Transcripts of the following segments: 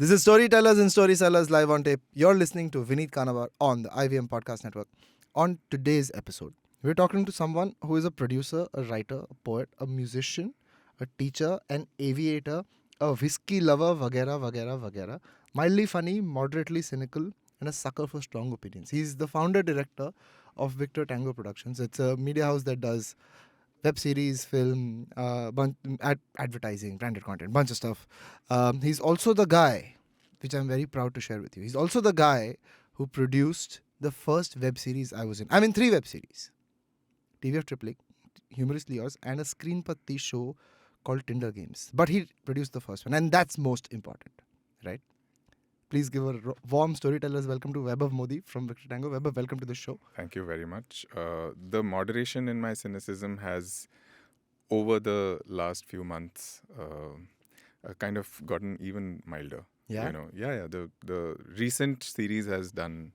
This is Storytellers and Storysellers live on tape. You're listening to Vineet Kanabar on the IVM Podcast Network. On today's episode, we're talking to someone who is a producer, a writer, a poet, a musician, a teacher, an aviator, a whiskey lover, vagera, vagera, vagera, mildly funny, moderately cynical, and a sucker for strong opinions. He's the founder-director of Victor Tango Productions. It's a media house that does web series, film, advertising, branded content, bunch of stuff. He's also the guy, which I'm very proud to share with you. He's also the guy who produced the first web series I was in. I'm in 3 web series. TVF Tripling, Humorously Yours, and a Screen Patti show called Tinder Games. But he produced the first one, and that's most important, right? Please give a warm storytellers welcome to Vaibhav Modi from Victor Tango. Vaibhav, welcome to the show. Thank you very much. The moderation in my cynicism has, over the last few months, kind of gotten even milder. Yeah? The recent series has done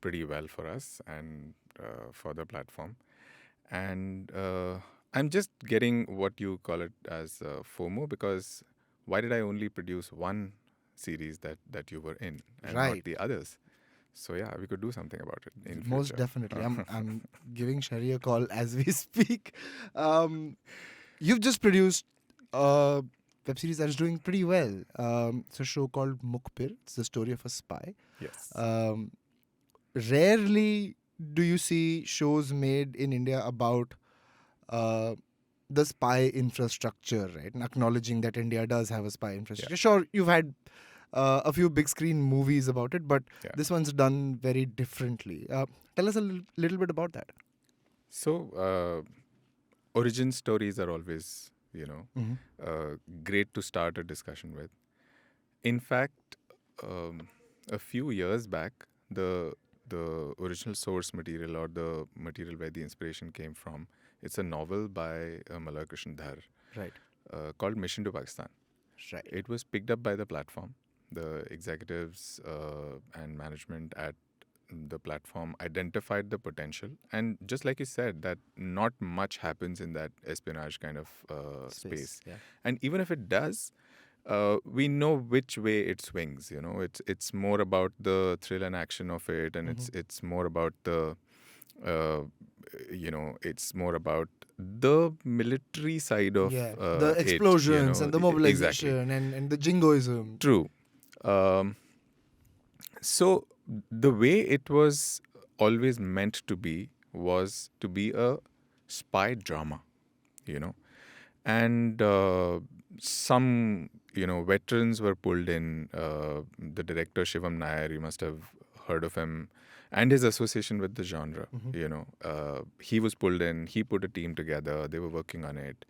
pretty well for us and for the platform. And I'm just getting what you call it as FOMO, because why did I only produce one series that you were in and Right. not the others? So yeah, we could do something about it in Most future. definitely. I'm giving Shari a call as we speak. You've just produced a web series that is doing pretty well. It's a show called Mukhbir. It's the story of a spy. Yes. Rarely do you see shows made in India about the spy infrastructure, right? And acknowledging that India does have a spy infrastructure. Yeah. Sure, you've had a few big screen movies about it, but Yeah. this one's done very differently. Tell us a little bit about that. So, origin stories are always, great to start a discussion with. In fact, a few years back, the original source material, or the material where the inspiration came from, it's a novel by Malay Krishna Dhar Right. called Mission to Pakistan. Right. It was picked up by the platform. The executives and management at the platform identified the potential. And just like you said, that not much happens in that espionage kind of space. Yeah. And even if it does, we know which way it swings. It's more about the thrill and action of it, and it's more about the it's more about the military side of the it, explosions and the mobilization Exactly. and the jingoism. True. So the way it was always meant to be was to be a spy drama, and some veterans were pulled in. The director Shivam Nair, you must have heard of him, and his association with the genre. He was pulled in. He put a team together. They were working on it,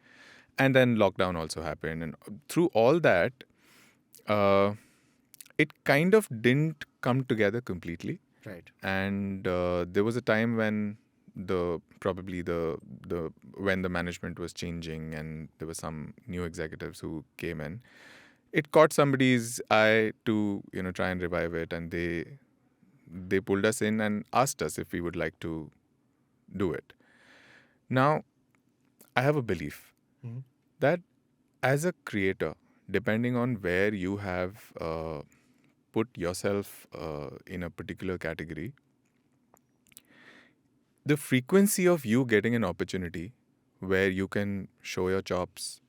and then lockdown also happened, and through all that, it kind of didn't come together completely. Right. And there was a time when when the management was changing, and there were some new executives who came in. It caught somebody's eye to try and revive it, and they pulled us in and asked us if we would like to do it. Now, I have a belief that as a creator, depending on where you have put yourself in a particular category, the frequency of you getting an opportunity where you can show your chops,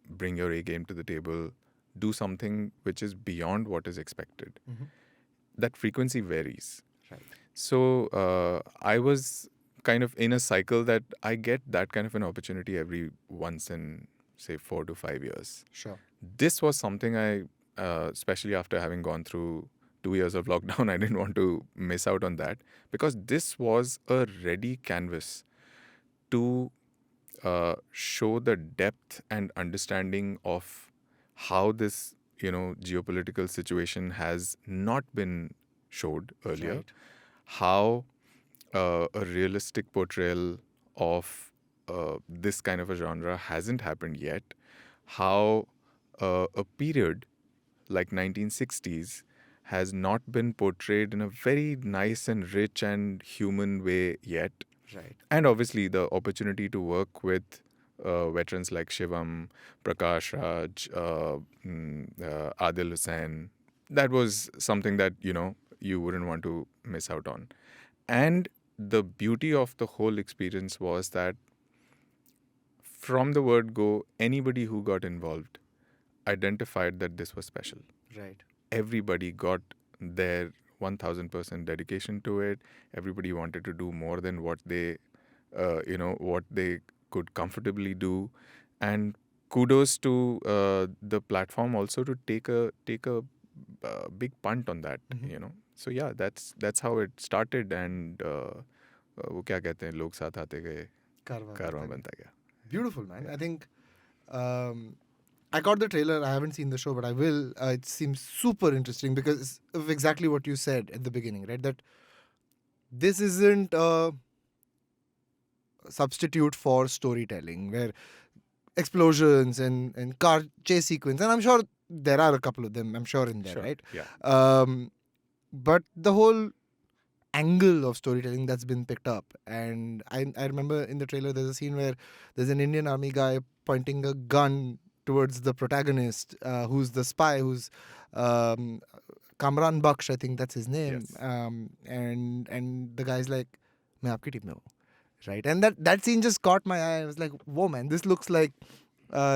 bring your A game to the table, do something which is beyond what is expected, that frequency varies. Right. So I was kind of in a cycle that I get that kind of an opportunity every once in, say, 4 to 5 years. Sure. This was something I, especially after having gone through 2 years of lockdown, I didn't want to miss out on that, because this was a ready canvas to show the depth and understanding of how this, geopolitical situation has not been showed earlier, Right. how a realistic portrayal of this kind of a genre hasn't happened yet, how a period like 1960s has not been portrayed in a very nice and rich and human way yet. Right. And obviously the opportunity to work with veterans like Shivam, Prakash Raj, Adil Hussain. That was something that, you wouldn't want to miss out on. And the beauty of the whole experience was that from the word go, anybody who got involved identified that this was special. Right. Everybody got their 1000% dedication to it. Everybody wanted to do more than what they, what they could comfortably do. And kudos to the platform also to take a big punt on that. So yeah, that's how it started. And वो क्या कहते हैं, लोग साथ आते गए, कारवां बनता गया. Beautiful, man. I think I caught the trailer. I haven't seen the show, but I will. It seems super interesting because of exactly what you said at the beginning, right? That this isn't a substitute for storytelling where explosions and car chase sequence, and I'm sure there are a couple of them, I'm sure, in there, Sure. right? Yeah. But the whole angle of storytelling that's been picked up, and I remember in the trailer there's a scene where there's an Indian army guy pointing a gun towards the protagonist, who's the spy, who's Kamran Baksh, I think that's his name. Yes. And the guy's like, "मैं आपकी team में हूँ," right? And that scene just caught my eye. I was like, "Whoa, man, this looks like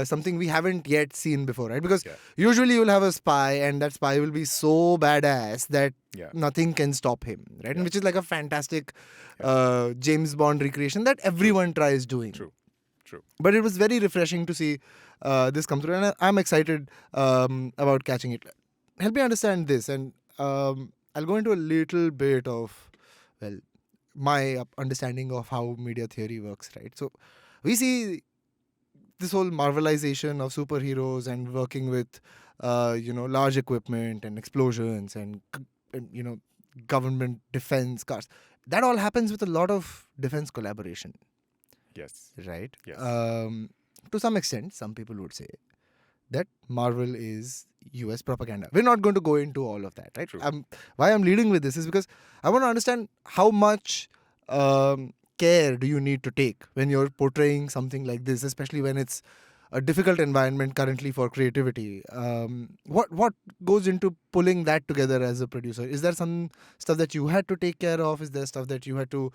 something we haven't yet seen before," right? Because Yeah. usually you'll have a spy, and that spy will be so badass that Yeah. nothing can stop him, right? And Yeah. which is like a fantastic James Bond recreation that everyone tries doing. True. True. But it was very refreshing to see this come through, and I'm excited about catching it. Help me understand this, and I'll go into a little bit of, well, my understanding of how media theory works, right? So we see this whole marvelization of superheroes and working with, large equipment and explosions and government defense cars. That all happens with a lot of defense collaboration, Yes. right? Yes. To some extent, some people would say that Marvel is US propaganda. We're not going to go into all of that, right? True. Why I'm leading with this is because I want to understand how much care do you need to take when you're portraying something like this, especially when it's a difficult environment currently for creativity. What goes into pulling that together as a producer? Is there some stuff that you had to take care of? Is there stuff that you had to,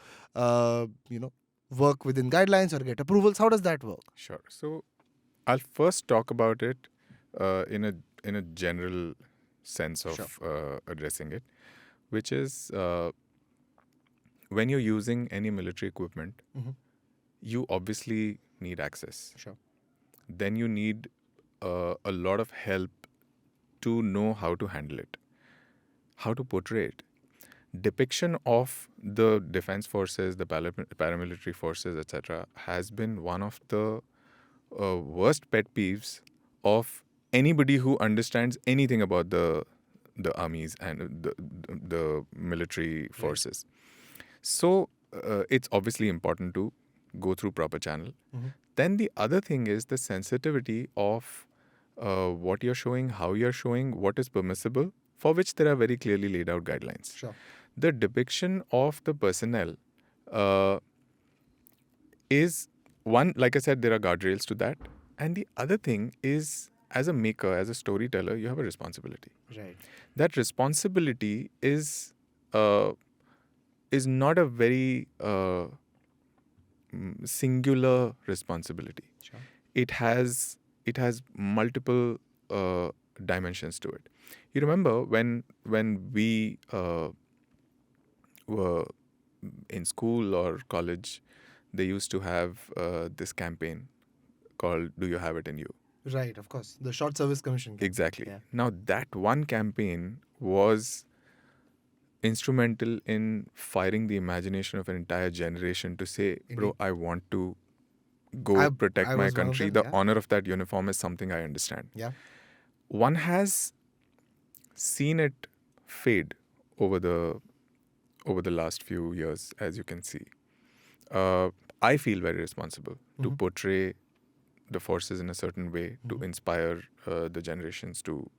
work within guidelines or get approvals? How does that work? Sure. So I'll first talk about it in a general sense of addressing it, which is when you're using any military equipment, Mhm. you obviously need access. Sure. Then you need a lot of help to know how to handle it, how to portray it. Depiction of the defense forces, the paramilitary forces, etc., has been one of the worst pet peeves of anybody who understands anything about the armies and the military forces. So it's obviously important to go through proper channel. Mhm. Then the other thing is the sensitivity of what you're showing, how you're showing, what is permissible, for which there are very clearly laid out guidelines. Sure. The depiction of the personnel is one, like I said, there are guardrails to that. And the other thing is, as a maker, as a storyteller, you have a responsibility. Right. That responsibility is not a very singular responsibility. Sure. It has multiple dimensions to it. You remember when we were in school or college, they used to have this campaign called "Do You Have It in You?" Right, of course. The Short Service Commission. Exactly. Yeah. Now that one campaign was instrumental in firing the imagination of an entire generation to say, bro, Indeed. I want to go I protect was my one of country. them, The yeah. honor of that uniform is something I understand. Yeah. One has seen it fade over the last few years, as you can see. I feel very responsible to Mhm. portray the forces in a certain way, to Mhm. inspire the generations to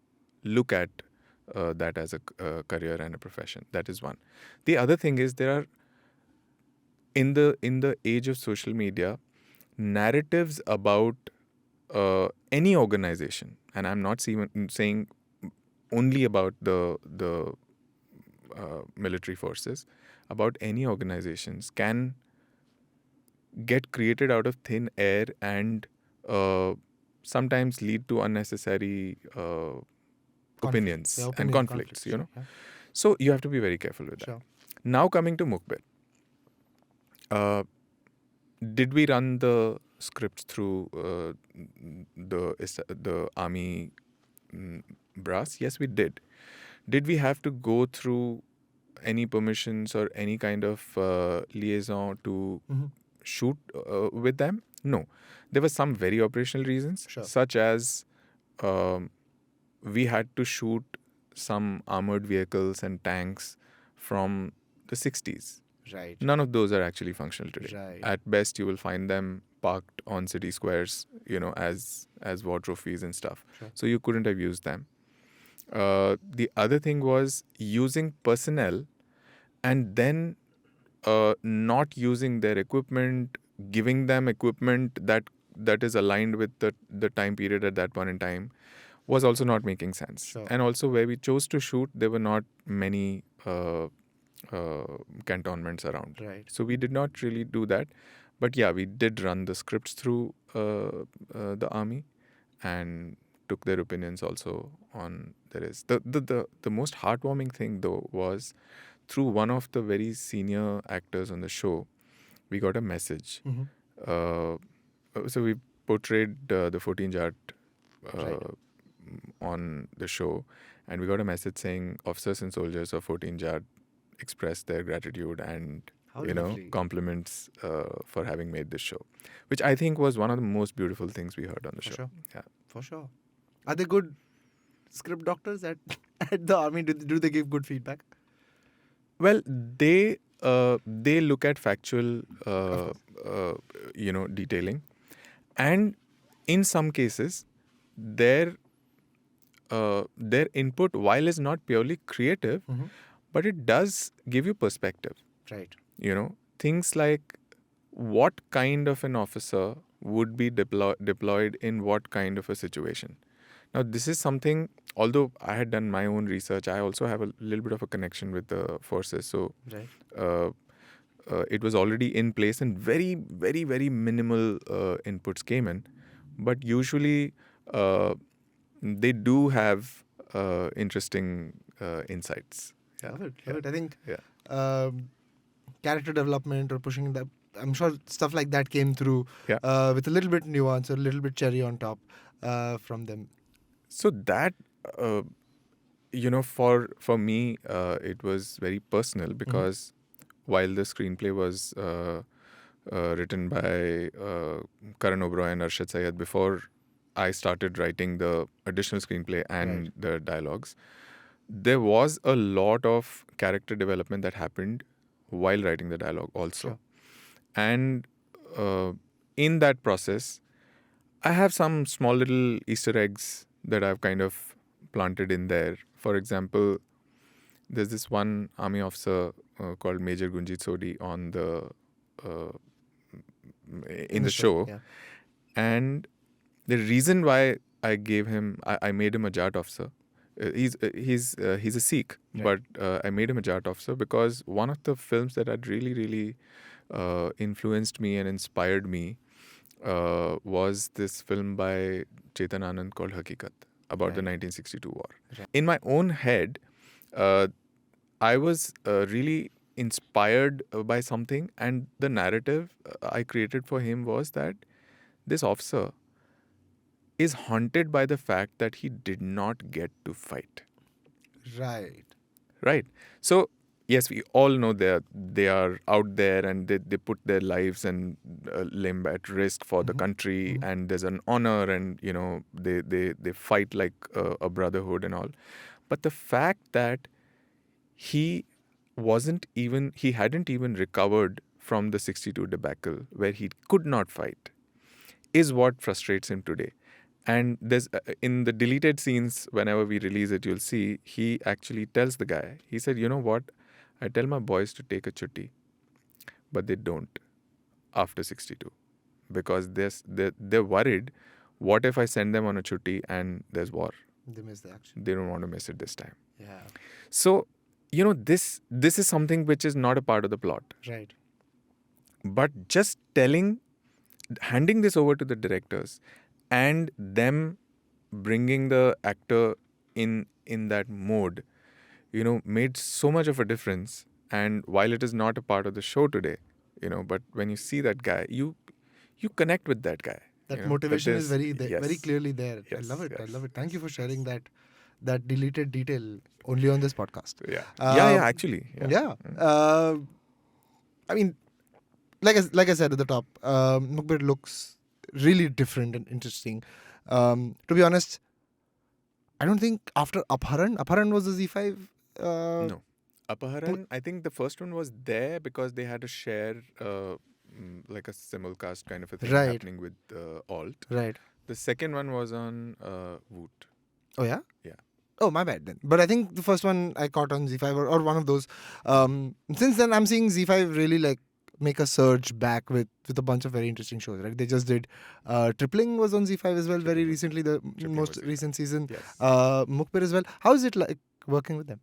look at that as a career and a profession. That is one. The other thing is, there are in the age of social media, narratives about any organization, and I'm not saying only about the military forces, about any organizations can get created out of thin air and sometimes lead to unnecessary opinions Yeah, and opinion conflicts, sure, yeah. So you have to be very careful with that. Sure. Now coming to Mukhbir. Did we run the scripts through the army brass? Yes, we did. Did we have to go through any permissions or any kind of liaison to shoot with them? No. There were some very operational reasons, Sure. such as we had to shoot some armored vehicles and tanks from the 60s. Right. None of those are actually functional today. Right. At best, you will find them parked on city squares, as war trophies and stuff. Sure. So you couldn't have used them. The other thing was using personnel and then not using their equipment, giving them equipment that is aligned with the time period at that point in time, was also not making sense. Sure. And also where we chose to shoot, there were not many cantonments around. Right. So we did not really do that. But yeah, we did run the scripts through the army and took their opinions also on the rest. The most heartwarming thing though was through one of the very senior actors on the show, we got a message. So we portrayed the 14 Jat on the show, and we got a message saying officers and soldiers of 14 Jat express their gratitude and compliments for having made this show, which I think was one of the most beautiful things we heard on the show. Sure. Yeah, For sure. Are they good script doctors at the army? Do they give good feedback? well, they look at factual detailing, and in some cases their input, while is not purely creative, but it does give you perspective. Right. Things like what kind of an officer would be deployed in what kind of a situation. Now, this is something, although I had done my own research, I also have a little bit of a connection with the forces. So Right. it was already in place and very, very, very minimal inputs came in. But usually they do have interesting insights. Yeah. Love it. I think Yeah. Character development or pushing that, I'm sure stuff like that came through with a little bit nuance or a little bit cherry on top from them. So that, for me, it was very personal because while the screenplay was written by Karan Oberoi and Arshad Syed before I started writing the additional screenplay and the dialogues, there was a lot of character development that happened while writing the dialogue also. Sure. And in that process, I have some small little Easter eggs that I've kind of planted in there. For example, there's this one army officer called Major Gunjit Sodhi on the in the show. Yeah. And the reason why I made him a Jat officer. He's a Sikh, Right. but I made him a Jat officer because one of the films that had really, really influenced me and inspired me was this film by Chetan Anand called Hakikat about the 1962 war. Right. In my own head, I was really inspired by something, and the narrative I created for him was that this officer is haunted by the fact that he did not get to fight. Right. Right. So, yes, we all know they are out there and they put their lives and limb at risk for the country, and there's an honor, and they fight like a brotherhood and all. But the fact that he hadn't even recovered from the 62 debacle where he could not fight is what frustrates him today. And there's in the deleted scenes, whenever we release it, you'll see he actually tells the guy, he said, you know what, I tell my boys to take a chutti, but they don't after 62 because they're worried. What if I send them on a chutti and there's war? They miss the action. They don't want to miss it this time. Yeah. So, this is something which is not a part of the plot. Right. But just handing this over to the directors and them bringing the actor in that mode, made so much of a difference. And while it is not a part of the show today, but when you see that guy, you connect with that guy. That motivation is very yes. clearly there. I Yes, love it. I yes. love it. Thank you for sharing that deleted detail only on this podcast. Yeah. Um, Actually. Yeah. I mean, like I said at the top, Mukhbir looks really different and interesting. To be honest, I don't think after Apharan was the Z5. No. Apaharan, I think the first one was there because they had to share like a simulcast kind of a thing Right. happening with Alt. Right. The second one was on Woot. Oh yeah. Yeah. Oh, my bad then. But I think the first one I caught on Z5 or one of those. Since then, I'm seeing Z5 really like make a surge back with a bunch of very interesting shows. Right? They just did Tripling was on Z5 as well very recently, the Tripling most was Z5. recent season. Yes. Mukhbir as well. How is it like working with them?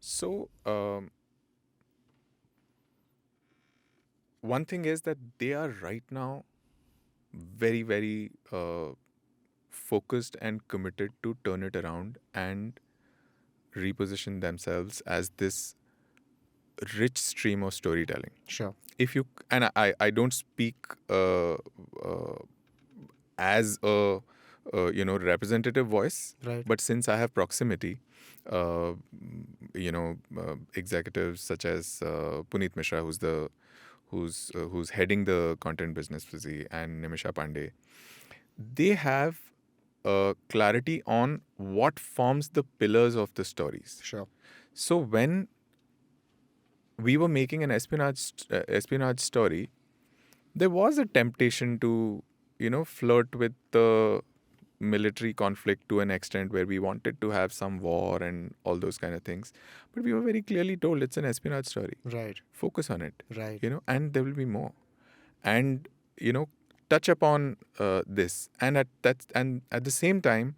So, one thing is that they are right now very, very focused and committed to turn it around and reposition themselves as this rich stream of storytelling. Sure. If you and I don't speak as a representative voice, Right. but since I have proximity, executives such as Puneet Mishra, who's heading the content business for Z, and Nimisha Pandey, they have clarity on what forms the pillars of the stories. Sure. So when we were making an espionage story, there was a temptation to flirt with the military conflict to an extent where we wanted to have some war and all those kind of things, but we were very clearly told it's an espionage story. Right. Focus on it. Right. And there will be more, and touch upon this, and at the same time,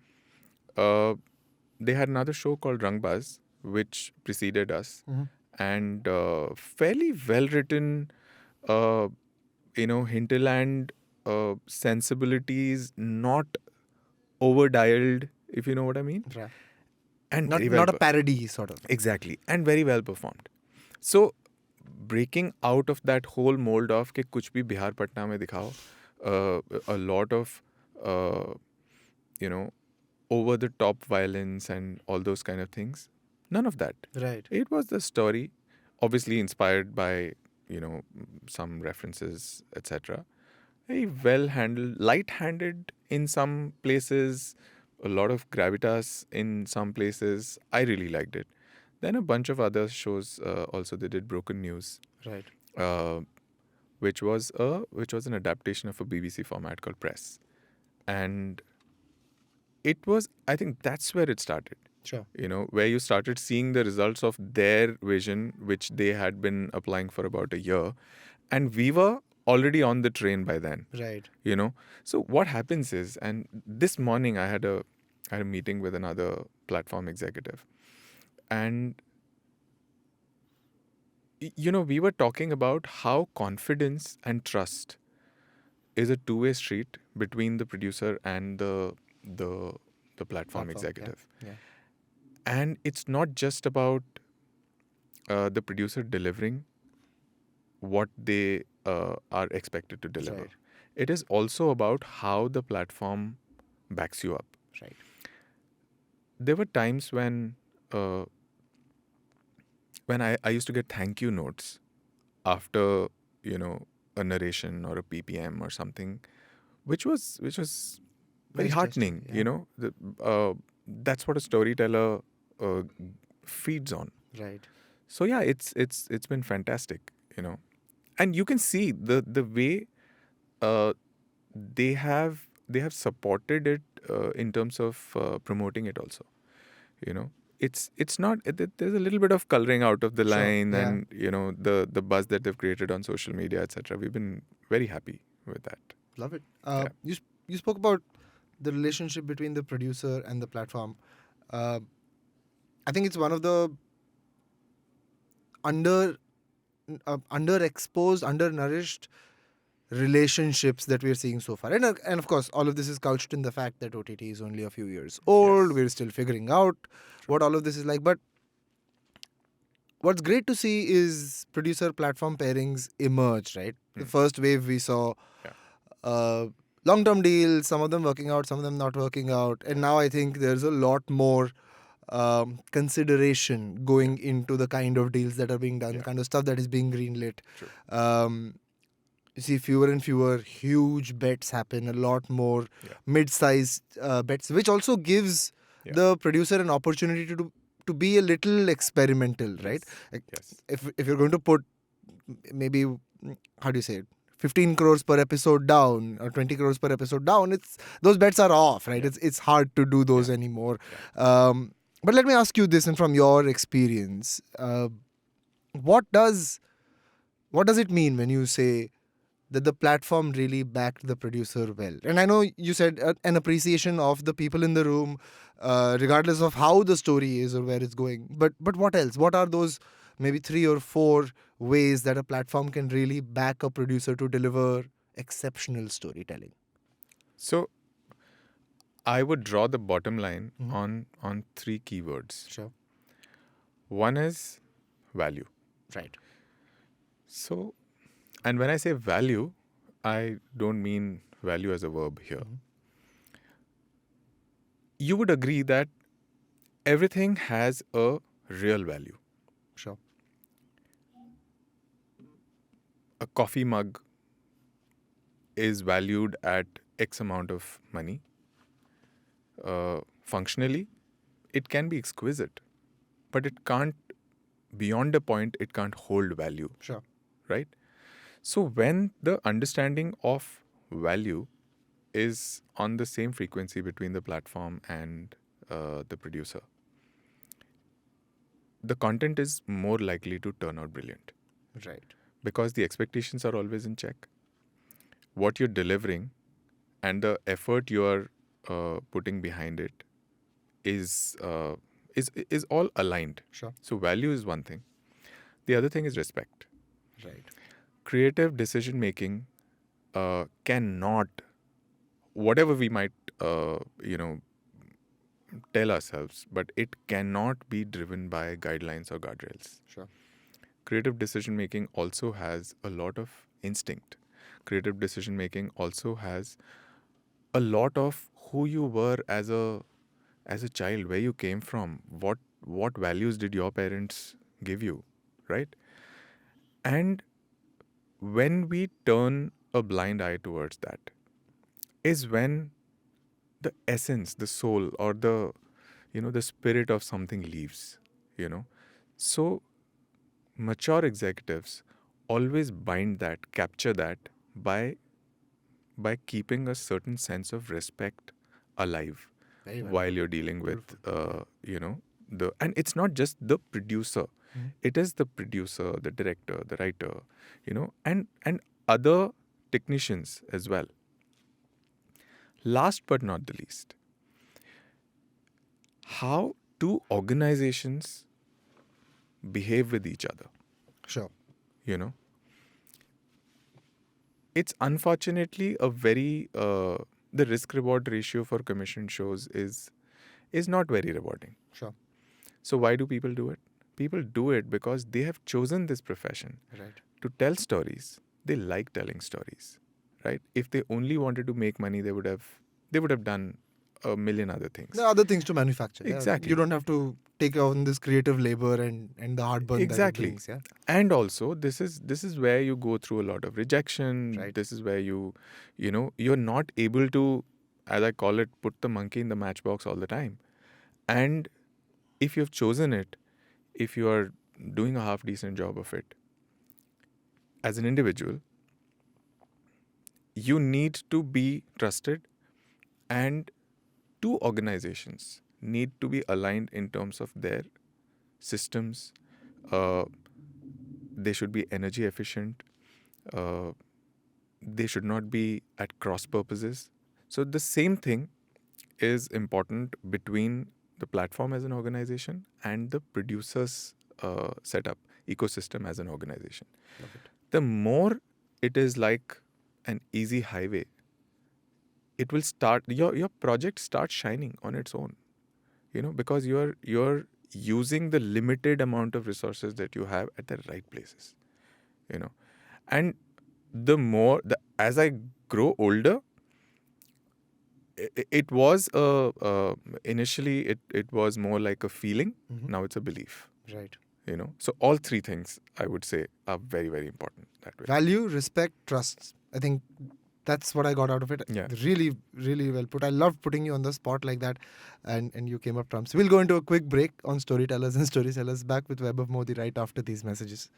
they had another show called Rangbaz, which preceded us, Mhm. and fairly well written, hinterland sensibilities, not over dialed, if you know what I mean, Right. and Not very well not a parody sort of. exactly, and very well performed. So breaking out of that whole mold of कि कुछ भी बिहार पटना में दिखाओ, a lot of over the top violence and all those kind of things. None of that. Right. It was the story, obviously inspired by some references, etc. Very well handled, light-handed in some places, a lot of gravitas in some places. I really liked it. Then a bunch of other shows also. They did Broken News, Right. which was an adaptation of a BBC format called Press, and it was, I think that's where it started. Sure. Where you started seeing the results of their vision, which they had been applying for about a year, and we were already on the train by then. Right. So what happens is, and this morning I had a meeting with another platform executive, and we were talking about how confidence and trust is a two-way street between the producer and the platform executive. Yeah. And it's not just about the producer delivering what they are expected to deliver. Right. It is also about how the platform backs you up. Right. There were times when I used to get thank you notes after a narration or a PPM or something, which was very heartening. Yeah. That's what a storyteller feeds on. Right. So yeah, it's been fantastic, and you can see the way they have supported it in terms of promoting it also. It's not, there's a little bit of coloring out of the Sure, line, yeah. and the buzz that they've created on social media, etc. We've been very happy with that. Love it. Yeah. You spoke about the relationship between the producer and the platform. Uh, I think it's one of the under underexposed, undernourished relationships that we're seeing so far. And of course, all of this is couched in the fact that OTT is only a few years old. Yes. We're still figuring out what all of this is like. But what's great to see is producer platform pairings emerge, right? The first wave we saw, Yeah. long-term deals, some of them working out, some of them not working out. And now I think there's a lot more consideration going into the kind of deals that are being done, Yeah. kind of stuff that is being greenlit. True. You see fewer and fewer huge bets happen, a lot more Yeah. mid-sized bets, which also gives Yeah. the producer an opportunity to be a little experimental, right? Yes. Like, Yes. if you're going to put maybe, how do you say it, 15 crores per episode down or 20 crores per episode down, it's those bets are off, right? Yeah. It's hard to do those Yeah. anymore. But let me ask you this, and from your experience, what does it mean when you say that the platform really backed the producer well? And I know you said an appreciation of the people in the room, regardless of how the story is or where it's going. But what else? What are those maybe 3 or 4 ways that a platform can really back a producer to deliver exceptional storytelling? So I would draw the bottom line Mhm. on three keywords. Sure. One is value. Right. So, and when I say value, I don't mean value as a verb here. Mhm. You would agree that everything has a real value. Sure. A coffee mug is valued at X amount of money. Functionally, it can be exquisite, but it can't, beyond a point, it can't hold value, Sure. right? So when the understanding of value is on the same frequency between the platform and the producer, the content is more likely to turn out brilliant Right. because the expectations are always in check. What you're delivering and the effort you are putting behind it is all aligned. Sure. So value is one thing. The other thing is respect. Right. Creative decision making cannot, whatever we might tell ourselves, but it cannot be driven by guidelines or guardrails. Sure. Creative decision making also has a lot of instinct. Creative decision making also has a lot of who you were as a child, where you came from, what values did your parents give you, right? And when we turn a blind eye towards that is when the essence, the soul, or the spirit of something leaves, you know. So mature executives always bind that, capture that by keeping a certain sense of respect alive Very well. while you're dealing with and it's not just the producer. Mhm. It is the producer, the director, the writer, and other technicians as well. Last but not the least, how do organizations behave with each other? Sure. You know, it's unfortunately a very the risk reward ratio for commission shows is not very rewarding. Sure. So why do people do it? People do it because they have chosen this profession Right. to tell stories. They like telling stories, right? If they only wanted to make money, they would have done a million other things. There are other things to manufacture. Yeah. Exactly. You don't have to take on this creative labor and the heartburn that it Exactly. brings. Yeah. And also this is where you go through a lot of rejection. Right. This is where you're not able to, as I call it, put the monkey in the matchbox all the time. And if you've chosen it, if you are doing a half decent job of it, as an individual, you need to be trusted, and two organizations need to be aligned in terms of their systems. They should be energy efficient. they should not be at cross purposes. So the same thing is important between the platform as an organization and the producers setup ecosystem as an organization. Love it. The more it is like an easy highway, it will start your project starts shining on its own, because you're using the limited amount of resources that you have at the right places, you know and the more as I grow older, it was initially it was more like a feeling. Mhm. Now it's a belief. Right. So all three things, I would say, are very, very important that way. Value, respect, trust. I think that's what I got out of it. Yeah. Really, really well put. I loved putting you on the spot like that, and you came up trumps. We'll go into a quick break on Storytellers and Storysellers. Back with Vaibhav Modi right after these messages.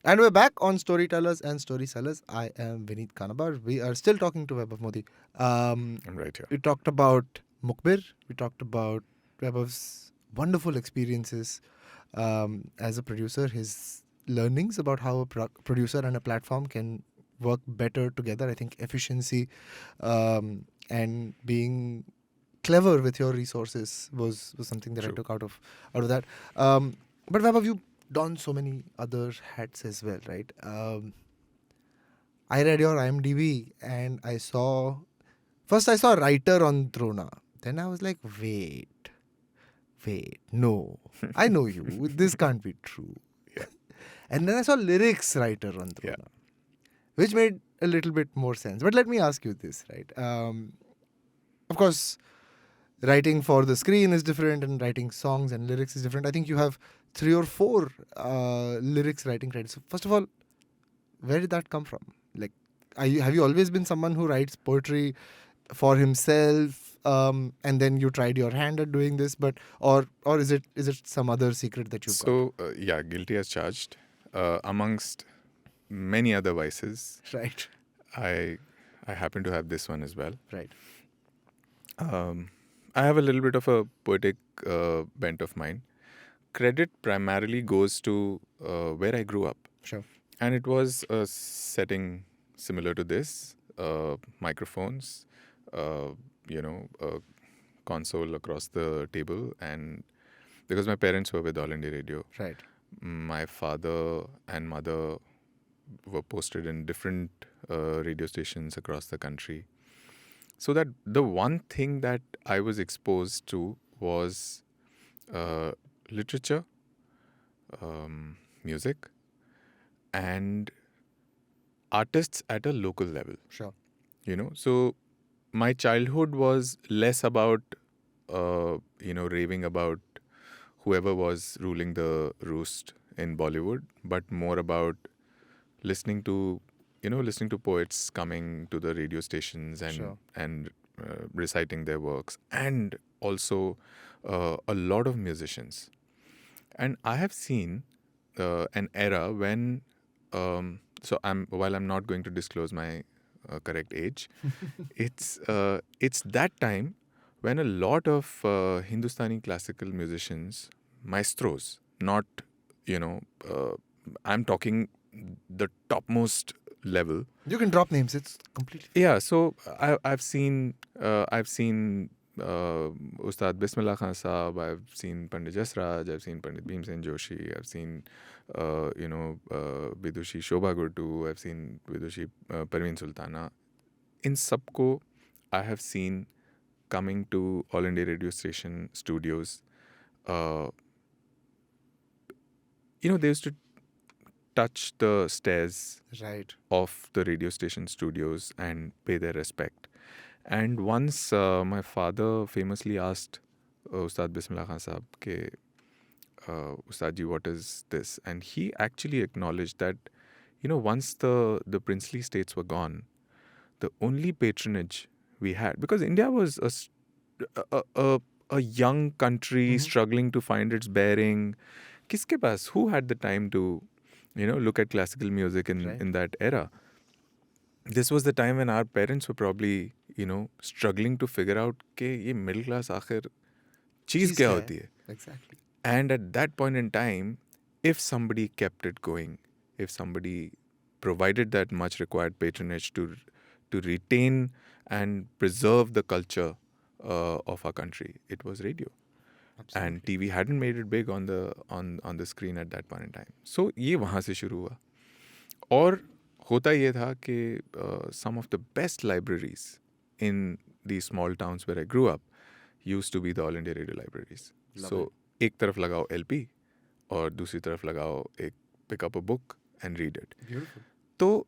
And we're back on Storytellers and Storysellers. I am Vineet Kanabar. We are still talking to Vaibhav Modi. I'm right here. We talked about Mukhbir. We talked about Vaibhav's wonderful experiences as a producer, his learnings about how a producer and a platform can work better together. I think efficiency and being clever with your resources was something that I True. took out of that. But Vaibhav, you done so many other hats as well, right? I read your IMDb and I saw writer on Drona. Then I was like, wait, no, I know you. This can't be true. Yeah. And then I saw lyrics writer on Drona, Yeah. which made a little bit more sense. But let me ask you this, right? Of course, writing for the screen is different and writing songs and lyrics is different. I think you have 3 or 4 lyrics writing credits. So first of all, where did that come from? Like, have you always been someone who writes poetry for himself, and then you tried your hand at doing this, but or is it some other secret that you've got? So, guilty as charged. Amongst many other vices, Right, I happen to have this one as well. right. I have a little bit of a poetic bent of mine. Credit primarily goes to where I grew up. Sure. And it was a setting similar to this, microphones, a console across the table. And because my parents were with All India Radio, Right. my father and mother were posted in different radio stations across the country. So that the one thing that I was exposed to was literature, music, and artists at a local level. Sure. So my childhood was less about raving about whoever was ruling the roost in Bollywood, but more about listening to listening to poets coming to the radio stations and Sure. reciting their works, and also a lot of musicians. And I have seen an era when, while I'm not going to disclose my correct age, it's that time when a lot of Hindustani classical musicians, maestros, not, you know, I'm talking the topmost level. You can drop names. It's completely. Yeah, so I've seen Ustad Bismillah Khan Saab, I've seen Pandit Jasraj, I've seen Pandit Bhimsen Joshi, I've seen Vidushi Shobha Gurtu, I've seen Vidushi Parveen Sultana. In sabko, I have seen coming to All India Radio Station studios. They used to touch the stairs Right. of the radio station studios and pay their respect. And once my father famously asked Ustad Bismillah Khan Sahab, ke, Ustad ji, what is this? And he actually acknowledged that, once the princely states were gone, the only patronage we had, because India was a young country struggling to find its bearing. Kiske paas? Who had the time to, look at classical music in that era? This was the time when our parents were probably, struggling to figure out कि ये middle class आखिर चीज़ क्या होती है. Exactly. And at that point in time, if somebody kept it going, if somebody provided that much required patronage to retain and preserve the culture of our country, it was radio. Absolutely. And TV hadn't made it big on the screen at that point in time. So ये वहाँ से शुरू हुआ. और होता ये था कि some of the best libraries in these small towns where I grew up used to be the All India Radio libraries. So एक तरफ लगाओ LP और दूसरी तरफ लगाओ pick up a book and read it. Beautiful. So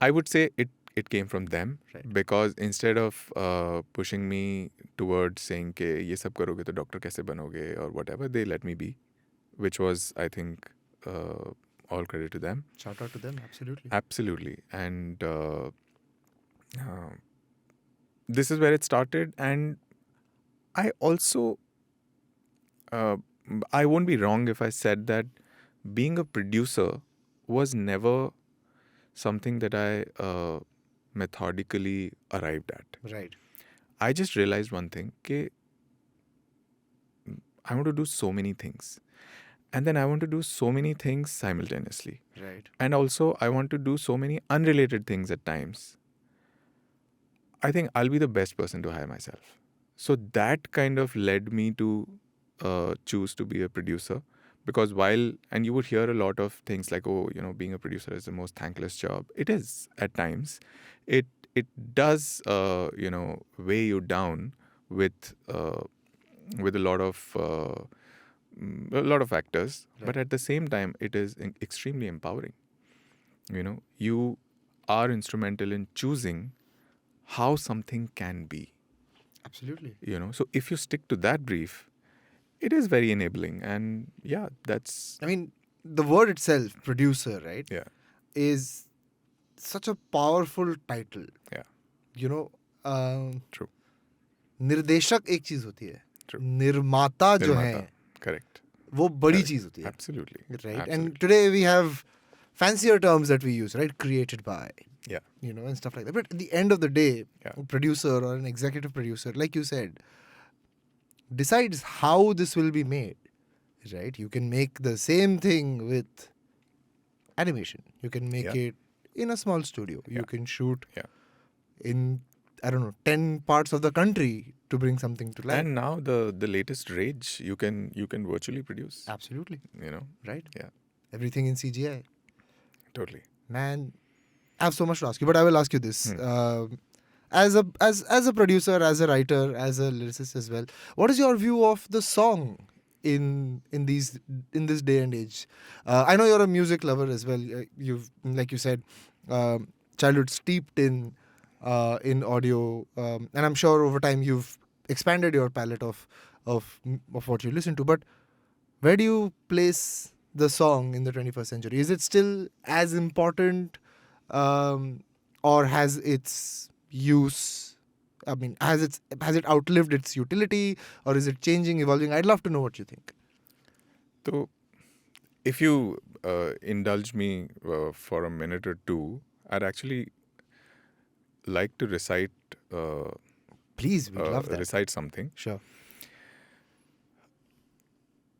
I would say it came from them, right. Because instead of pushing me towards saying कि ये सब करोगे तो डॉक्टर कैसे बनोगे or whatever, they let me be, which was, I think, all credit to them. Shout out to them, absolutely. Absolutely. And this is where it started. And I also, I won't be wrong if I said that being a producer was never something that I methodically arrived at. Right. I just realized one thing, कि I want to do so many things. And then I want to do so many things simultaneously. Right. And also, I want to do so many unrelated things at times. I think I'll be the best person to hire myself. So that kind of led me to choose to be a producer. Because and you would hear a lot of things like, oh, being a producer is the most thankless job. It is at times. It does, weigh you down with a lot of factors. Right. But at the same time, it is extremely empowering. You are instrumental in choosing how something can be. Absolutely. So if you stick to that brief, it is very enabling. And yeah, that's... I mean, the word itself, producer, right? Yeah. Is such a powerful title. Yeah. True. निर्देशक एक चीज होती है. True. निर्माता जो है, correct, वो बड़ी चीज होती है. Absolutely. Right. Absolutely. And today we have fancier terms that we use, right? Created by. Yeah. And stuff like that. But at the end of the day, Yeah. a producer or an executive producer, like you said, decides how this will be made, right? You can make the same thing with animation. You can make Yeah. it in a small studio. Yeah. You can shoot Yeah. in, 10 parts of the country to bring something to life. And now the latest rage, you can virtually produce. Absolutely. Right? Yeah. Everything in CGI. Totally. Man, I have so much to ask you, but I will ask you this. As a producer, as a writer, as a lyricist as well, what is your view of the song in this day and age? I know you're a music lover as well. You've, like you said, childhood steeped in audio, and I'm sure over time you've expanded your palette of what you listen to. But where do you place the song in the 21st century? Is it still as important or has its use? I mean, has it outlived its utility, or is it changing, evolving? I'd love to know what you think. So, if you indulge me for a minute or two, I'd actually like to uh, Please, we'd love that. recite something. Sure.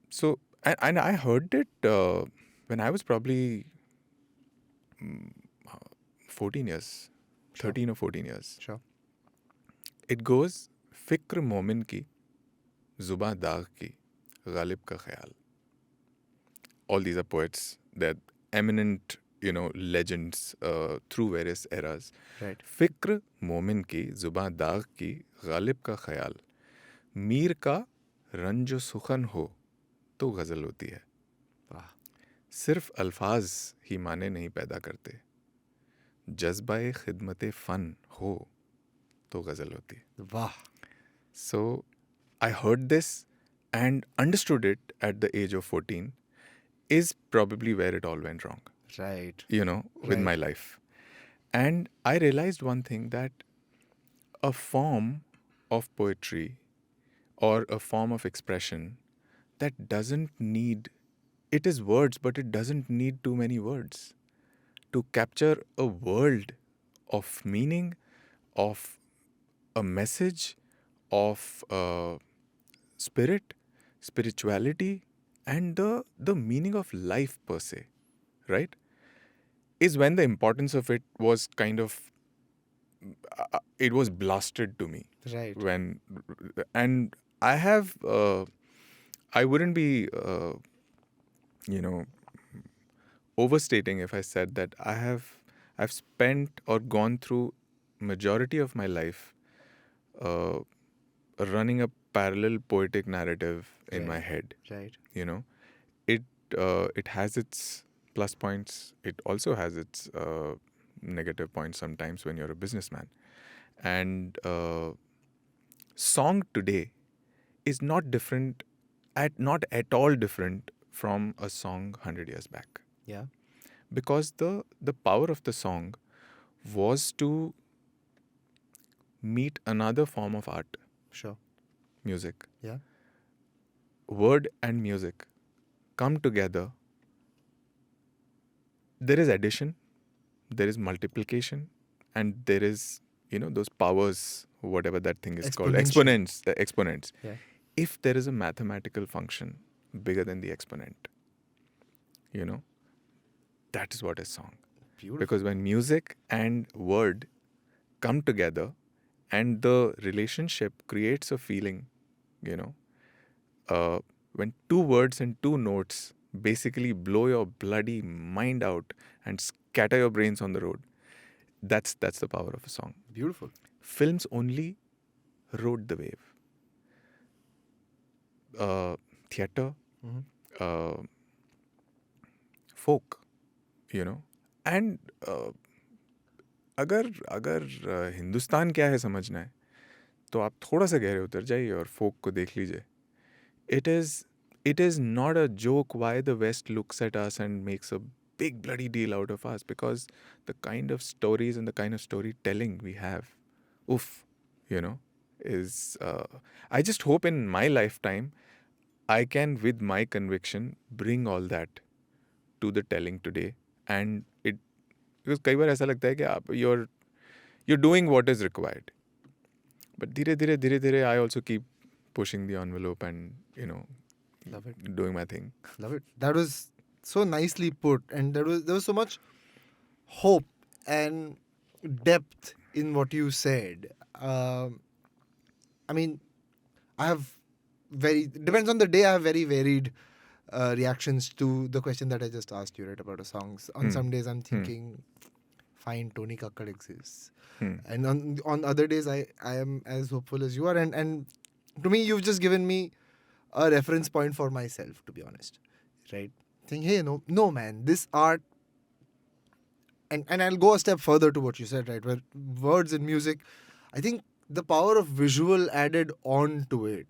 So, and I heard it when I was probably 14 years, Sure. 13 or 14 years. Sure. It goes, फिक्र मोमिन की, जुबां दाग की, गालिब का ख्याल. All these are poets. They're eminent, legends through various eras. Right. फिक्र मोमिन की, जुबां दाग की, गालिब का ख्याल. मीर का रंजो सुखन हो तो गज़ल होती है. वाह. सिर्फ अल्फाज ही माने नहीं पैदा करते. जज्बाए खिदमत फ़न हो तो गज़ल होती है. Wow. So I heard this and understood it at the age of 14 is probably where it all went wrong, Right. with my life. And I realized one thing, that a form of poetry or a form of expression that doesn't need, it is words, but it doesn't need too many words to capture a world of meaning, of a message, of spirit, spirituality, and the meaning of life per se, right? Is when the importance of it was kind of it was blasted to me. Right. And I have I wouldn't be you know overstating if I said that I've spent or gone through majority of my life uh, running a parallel poetic narrative in my head. Right. It it has its plus points. It also has its negative points sometimes when you're a businessman. And song today is not at all different from a song 100 years back. Yeah. Because the power of the song was to meet another form of art, Sure. music. Yeah. Word and music come together. There is addition, there is multiplication, and there is, those powers, whatever that thing is called, Exponential. the exponents. Yeah. If there is a mathematical function bigger than the exponent, that is what is song. Beautiful. Because when music and word come together and the relationship creates a feeling, when two words and two notes basically blow your bloody mind out and scatter your brains on the road, that's the power of a song. Beautiful. Films only rode the wave. Theatre, folk, and अगर हिंदुस्तान क्या है समझना है तो आप थोड़ा सा गहरे उतर जाइए और folk को देख लीजिए. It is not a joke why the West looks at us and makes a big bloody deal out of us, because the kind of stories and the kind of storytelling we have, is I just hope in my lifetime I can, with my conviction, bring all that to the telling today. And it, because कई बार ऐसा लगता है कि आप you're doing what is required, but धीरे धीरे I also keep pushing the envelope and Love it. doing my thing. Love it. That was so nicely put, and there was so much hope and depth in what you said. I mean, I have depends on the day. I have very varied reactions to the question that I just asked you, right, about a songs. On some days, I'm thinking, fine, Tony Kakkad exists, and on other days, I am as hopeful as you are, and to me, you've just given me a reference point for myself, to be honest, right? Saying, hey, no, man, this art, and I'll go a step further to what you said, right? Where words and music, I think the power of visual added on to it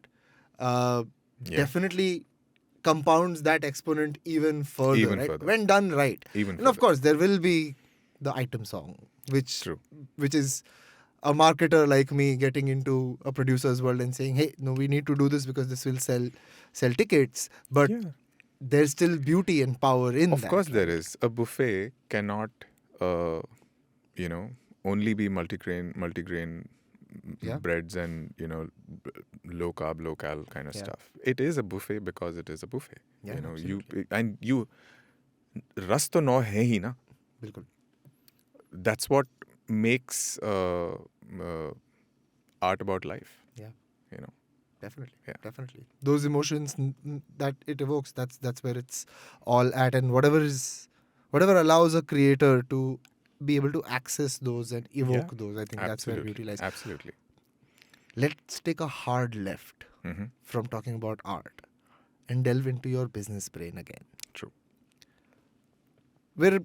definitely compounds that exponent even further, Even right? further. When done right. Even And of further. course, there will be the item song, which True. which is a marketer like me getting into a producer's world and saying, hey, no, we need to do this because this will sell tickets. But Yeah. there's still beauty and power in Of that. course, there right? is. A buffet cannot, uh, only be multigrain Yeah. breads and b- low carb, low cal kind of Yeah. stuff. It is a buffet because it is a buffet. Yeah, You absolutely. and you रस तो नौ है ही ना. Bilkul. That's what makes uh, art about life. Yeah. You know. Definitely. Yeah. Definitely. Those emotions that it evokes, that's where it's all at. And whatever allows a creator to be able to access those and Yeah. evoke those, I think that's where beauty Absolutely. lies. Absolutely. Let's take a hard left Mm-hmm. from talking about art and delve into your business brain again. True. We're,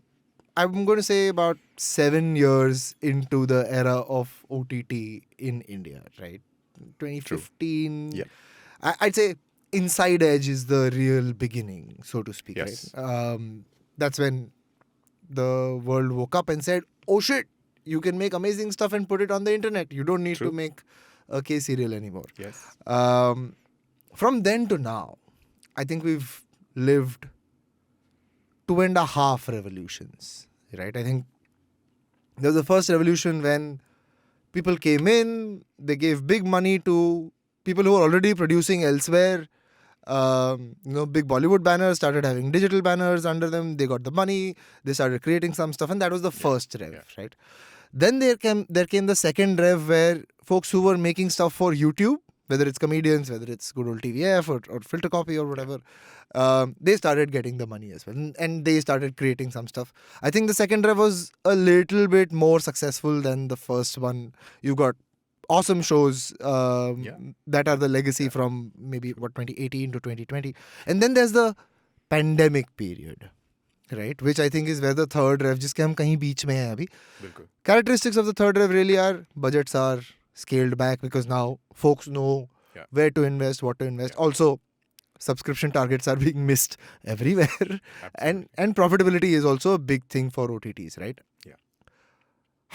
I'm going to say, about 7 years into the era of OTT in India, right? 2015. Yeah. I'd say Inside Edge is the real beginning, so to speak, Yes. right? That's when the world woke up and said, oh shit, you can make amazing stuff and put it on the internet. You don't need True. to make a K serial anymore. Yes. From then to now, I think we've lived 2.5 revolutions, right? I think there was the first revolution when people came in, they gave big money to people who were already producing elsewhere. Big Bollywood banners started having digital banners under them. They got the money. They started creating some stuff, and that was the first rev, yeah. right? Then there came the second rev where folks who were making stuff for YouTube, whether it's comedians, whether it's good old TVF or filter copy or whatever, they started getting the money as well, and they started creating some stuff. I think the second rev was a little bit more successful than the first one. You got awesome shows Yeah. that are the legacy from maybe 2018 to 2020, and then there's the pandemic period, right? Which I think is where the third rev, जिसके हम कहीं बीच में हैं अभी. बिल्कुल. Characteristics of the third rev really are budgets are scaled back because now folks know Yeah. where to invest, what to invest. Yeah. Also, subscription targets are being missed everywhere, Absolutely. and profitability is also a big thing for OTTs, right? Yeah.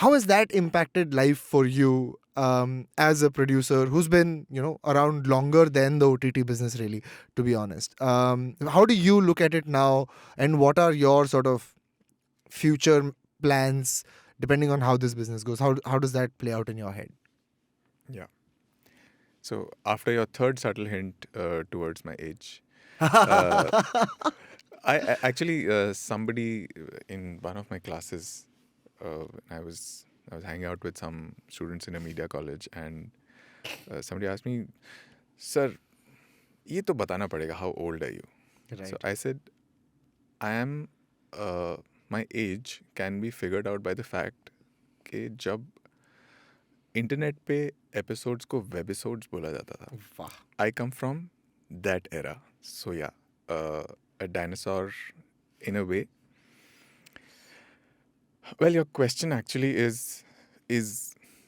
How has that impacted life for you as a producer who's been around longer than the OTT business, really, to be honest? How do you look at it now, and what are your sort of future plans depending on how this business goes? How does that play out in your head? Yeah. So after your third subtle hint towards my age, I actually somebody in one of my classes, I was hanging out with some students in a media college, and somebody asked me, "Sir, ये तो बताना पड़ेगा. How old are you?" Right. So I said, I am. My age can be figured out by the fact कि जब internet पे episodes को वेबिसोड्स बोला जाता था. Wow. I come from that era. So yeah, a dinosaur in a way. Well, your question actually is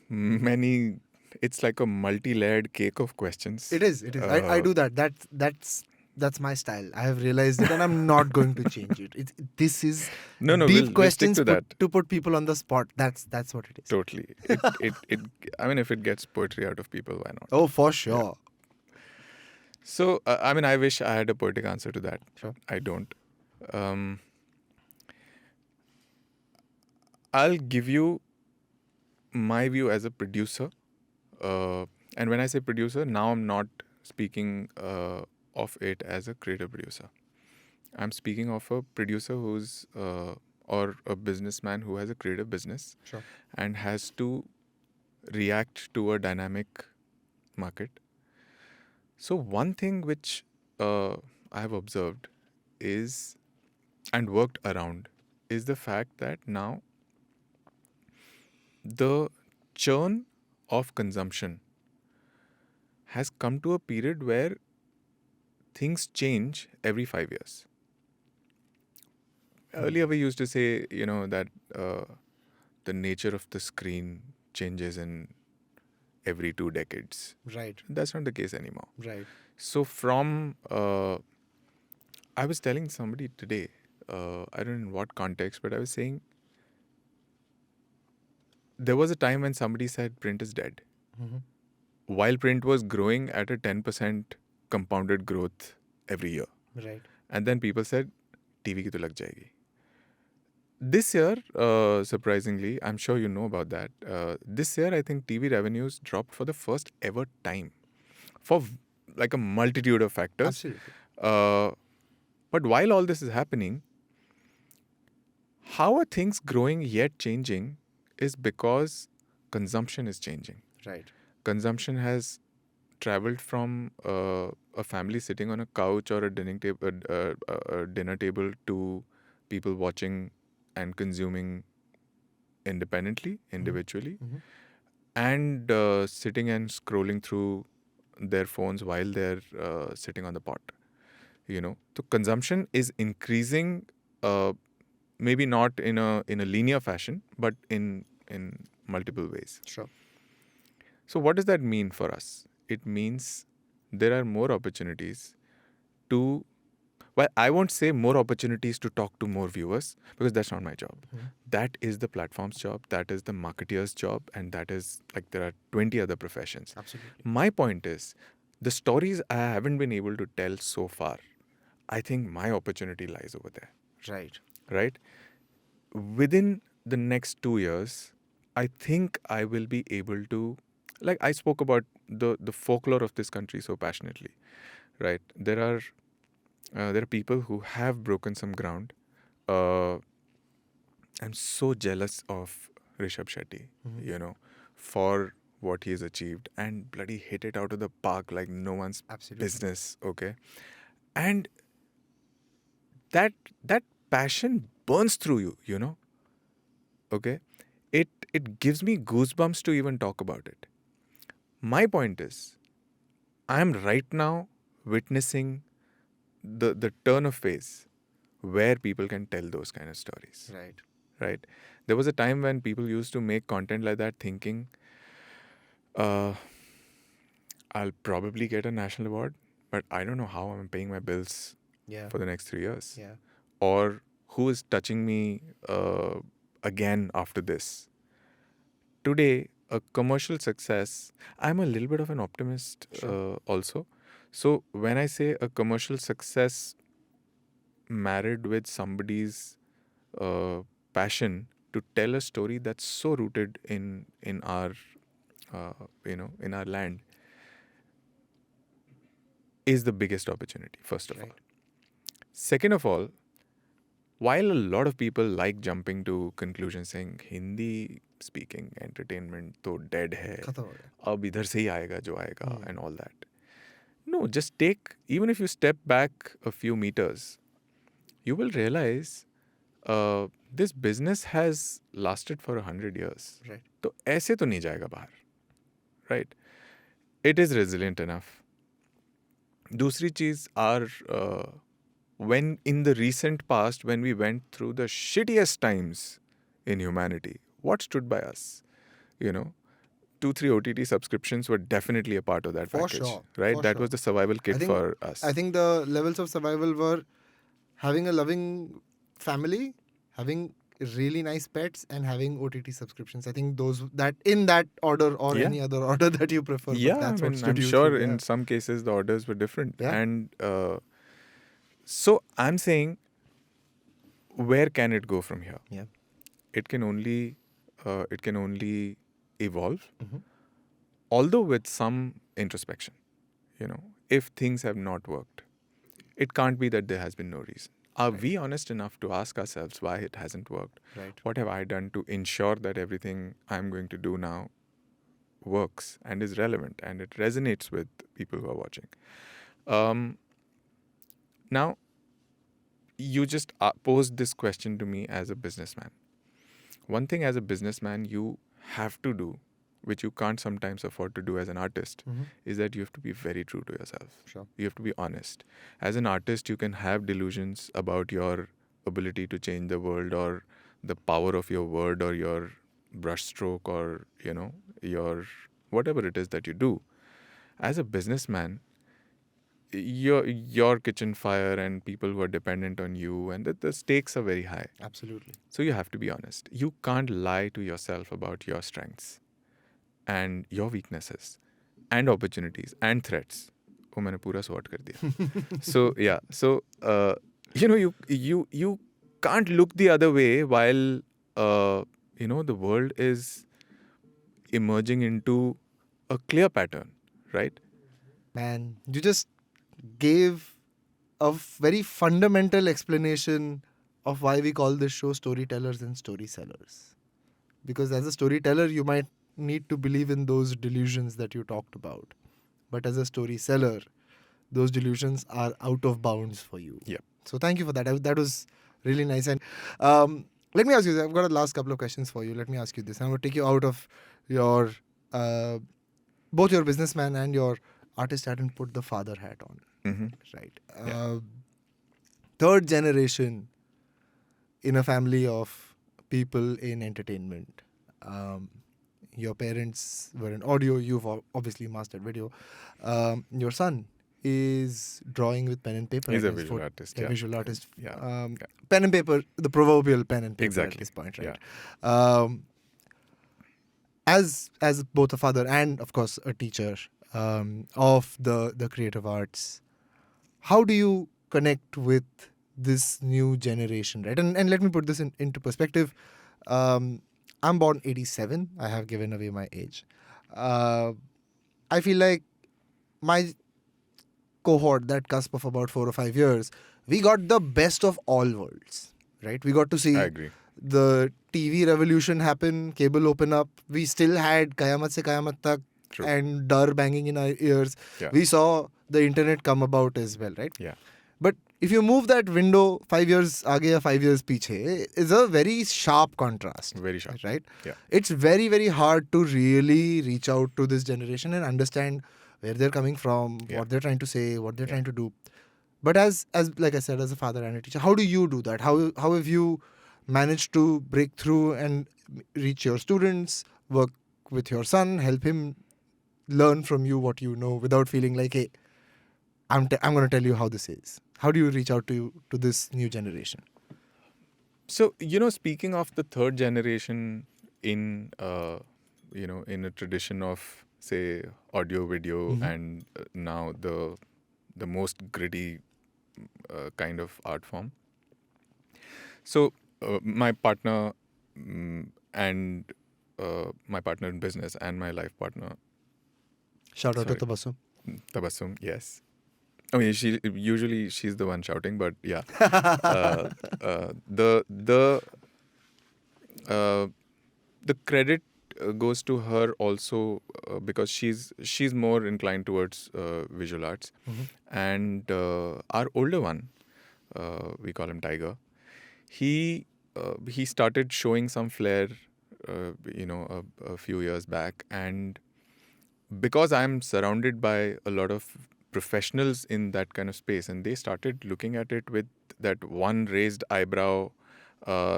many. It's like a multi-layered cake of questions. It is. It is. I do that. That's my style. I have realized it, and I'm not going to change it. This is No, deep we'll questions stick to that. to put people on the spot. That's what it is. Totally. It. I mean, if it gets poetry out of people, why not? Oh, for sure. So, I mean, I wish I had a poetic answer to that. Sure. I don't. I'll give you my view as a producer. And when I say producer, now I'm not speaking of it as a creative producer. I'm speaking of a producer who's, or a businessman who has a creative business. Sure. And has to react to a dynamic market. So one thing which I have observed is, and worked around, is the fact that now the churn of consumption has come to a period where things change every 5 years. Earlier we used to say, that the nature of the screen changes in every 2 decades. Right. That's not the case anymore. Right. So I was telling somebody today, I don't know in what context, but I was saying, there was a time when somebody said print is dead. Mhm. While print was growing at a 10% compounded growth every year. Right. And then people said, TV ki to lag jayegi. This year, surprisingly, I'm sure you know about that. This year, I think TV revenues dropped for the first ever time for like a multitude of factors. Absolutely. But while all this is happening, how are things growing yet changing is because consumption is changing. Right. Consumption has traveled from a family sitting on a couch or a dinner table to people watching and consuming independently, individually, Mhm. and sitting and scrolling through their phones while they're sitting on the pot. So consumption is increasing, maybe not in a linear fashion, but in multiple ways. Sure. So what does that mean for us? It means there are more opportunities to, well, I won't say more opportunities to talk to more viewers, because that's not my job. Mhm. That is the platform's job, that is the marketeer's job, and that is like there are 20 other professions. Absolutely. My point is, the stories I haven't been able to tell so far, I think my opportunity lies over there, Right. right? Within the next 2 years, I think I will be able to, like I spoke about the folklore of this country so passionately, right? There are people who have broken some ground. Uh, I'm so jealous of Rishabh Shetty, Mhm. for what he's achieved, and bloody hit it out of the park like no one's Absolutely. business. Okay, and that passion burns through you. Okay, it gives me goosebumps to even talk about it. My point is, I am right now witnessing the turn of phase where people can tell those kind of stories. Right. Right? There was a time when people used to make content like that thinking, uh, I'll probably get a national award, but I don't know how I'm paying my bills Yeah. for the next 3 years. Yeah. Or who is touching me again after this. Today, a commercial success, I'm a little bit of an optimist also. So when I say a commercial success married with somebody's uh, passion to tell a story that's so rooted in our in our land is the biggest opportunity, first of all. Second of all, while a lot of people like jumping to conclusions saying Hindi speaking entertainment तो dead है, खत्म हो गया. अब इधर से ही आएगा जो आएगा Hmm. and all that. No, just take, even if you step back a few meters, you will realize this business has lasted for 100 years. Right. तो ऐसे तो नहीं जाएगा बाहर, right? It is resilient enough. दूसरी चीज are when in the recent past, when we went through the shittiest times in humanity, what stood by us? 2-3 OTT subscriptions were definitely a part of that For package, sure. right? For That sure. was the survival kit think- for us. I think the levels of survival were having a loving family, having really nice pets, and having OTT subscriptions. I think those that in that order or Yeah. any other order that you prefer. But Yeah, that's I what mean, stood I'm you sure through, in yeah. some cases the orders were different. Yeah. And so I'm saying, where can it go from here? Yeah. It can only evolve, Mhm. although with some introspection. If things have not worked, it can't be that there has been no reason. Are Right. we honest enough to ask ourselves why it hasn't worked? Right. What have I done to ensure that everything I'm going to do now works and is relevant and it resonates with people who are watching? Now, you just posed this question to me as a businessman. One thing as a businessman you have to do, which you can't sometimes afford to do as an artist, Mhm. is that you have to be very true to yourself. Sure. You have to be honest. As an artist, you can have delusions about your ability to change the world or the power of your word or your brushstroke or, your whatever it is that you do. As a businessman, your kitchen fire and people who are dependent on you, and that the stakes are very high. Absolutely. So you have to be honest. You can't lie to yourself about your strengths and your weaknesses and opportunities and threats. Oh, मैंने पूरा sort कर दिया. So yeah, so you can't look the other way while the world is emerging into a clear pattern, right? Man, you just gave a very fundamental explanation of why we call this show Storytellers and Storysellers. Because as a storyteller, you might need to believe in those delusions that you talked about. But as a story seller, those delusions are out of bounds for you. Yeah. So thank you for that. That was really nice. And let me ask you, I've got a last couple of questions for you. Let me ask you this. I'm going to take you out of your, both your businessman and your artist hat and put the father hat on. Mm-hmm. Right. Yeah. Third generation in a family of people in entertainment. Your parents were in audio. You've obviously mastered video. Your son is drawing with pen and paper. He's a at his visual artist. a Yeah. visual artist. Yeah. Pen and paper, the proverbial pen and paper at Exactly. this point, right? Yeah. As both a father and of course a teacher of the creative arts, how do you connect with this new generation, right? And let me put this into perspective. I'm born 87. I have given away my age. I feel like my cohort, that cusp of about 4 or 5 years, we got the best of all worlds, right? We got to see I agree. the TV revolution happen, cable open up. We still had Kayamat se Kayamat tak True. and Dar banging in our ears. Yeah. We saw the internet come about as well, right? Yeah. But if you move that window 5 years aage or 5 years piche, is a very sharp contrast. Very sharp. Right? Yeah. It's very, very hard to really reach out to this generation and understand where they're coming from, Yeah. what they're trying to say, what they're Yeah. trying to do. But as like I said, as a father and a teacher, how do you do that? How have you managed to break through and reach your students, work with your son, help him learn from you what you know without feeling like, hey, I'm going to tell you how this is. How do you reach out to this new generation? So, speaking of the third generation in, in a tradition of, say, audio, video, Mhm. and now the most gritty kind of art form. So, my partner and my partner in business and my life partner, Shout out Sorry. to Tabassum. Tabassum, yes. I mean, she's the one shouting, but yeah. The credit goes to her also because she's more inclined towards visual arts, Mhm. and our older one, we call him Tiger. He started showing some flair, a few years back, and because I'm surrounded by a lot of professionals in that kind of space, and they started looking at it with that one raised eyebrow.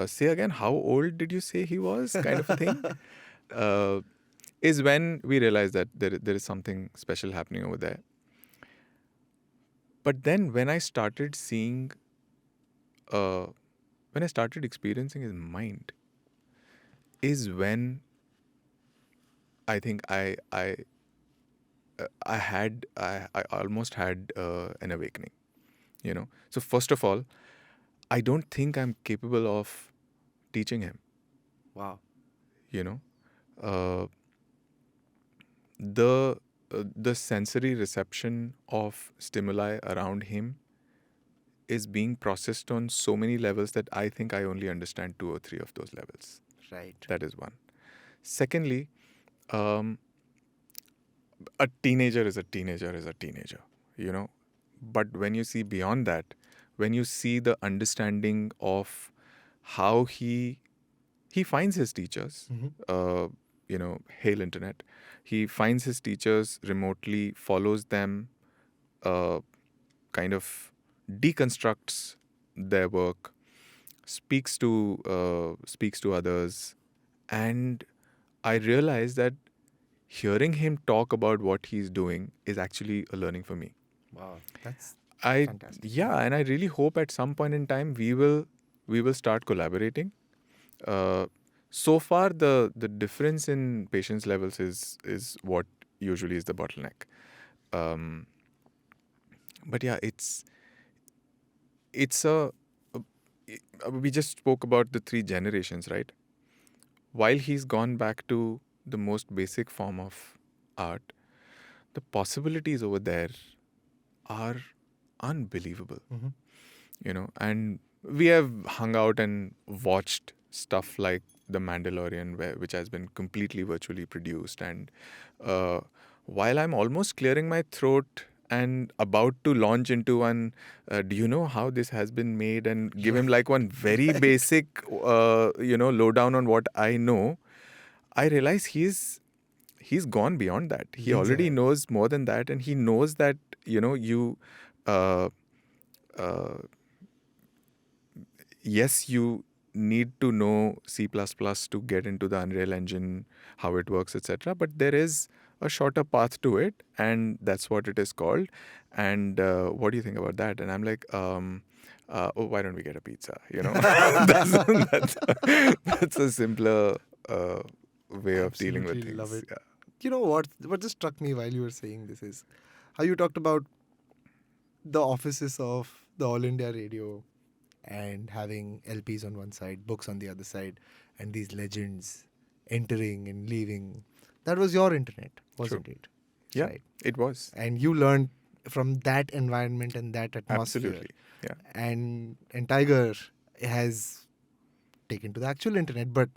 Say again, how old did you say he was? Kind of a thing. Is when we realized that there is something special happening over there. But then when I started seeing, when I started experiencing his mind, is when I think I almost had an awakening. So first of all, I don't think I'm capable of teaching him. Wow. Uh, the sensory reception of stimuli around him is being processed on so many levels that I think I only understand 2 or 3 of those levels. Right. That is one. Secondly, a teenager is a teenager is a teenager, But when you see beyond that, when you see the understanding of how he finds his teachers, Mhm. hail internet, he finds his teachers remotely, follows them, kind of deconstructs their work, speaks to others, and I realized that hearing him talk about what he's doing is actually a learning for me. Wow, that's I fantastic. Yeah, and I really hope at some point in time we will start collaborating. Uh, so far, the difference in patience levels is what usually is the bottleneck. Um, but yeah, it's we just spoke about the three generations, right? While he's gone back to the most basic form of art, the possibilities over there are unbelievable, Mhm. and we have hung out and watched stuff like The Mandalorian, which has been completely virtually produced. And uh, while I'm almost clearing my throat and about to launch into one, do you know how this has been made, and give him Right. like one very Right. basic, lowdown on what I know, I realize he's gone beyond that. He Leagues already ahead. knows more than that, and he knows that you. Uh, uh, yes, you need to know C++ to get into the Unreal Engine, how it works, etc. But there is a shorter path to it, and that's what it is called. And what do you think about that? And I'm like, oh, why don't we get a pizza? That's a simpler way of dealing with Absolutely love things. it. You know what just struck me while you were saying this is how you talked about the offices of the All India Radio and having LPs on one side, books on the other side, and these legends entering and leaving. That was your internet, True. wasn't it? Yeah, Right. it was. And you learned from that environment and that atmosphere. Absolutely. Yeah. And Tiger has taken to the actual internet. But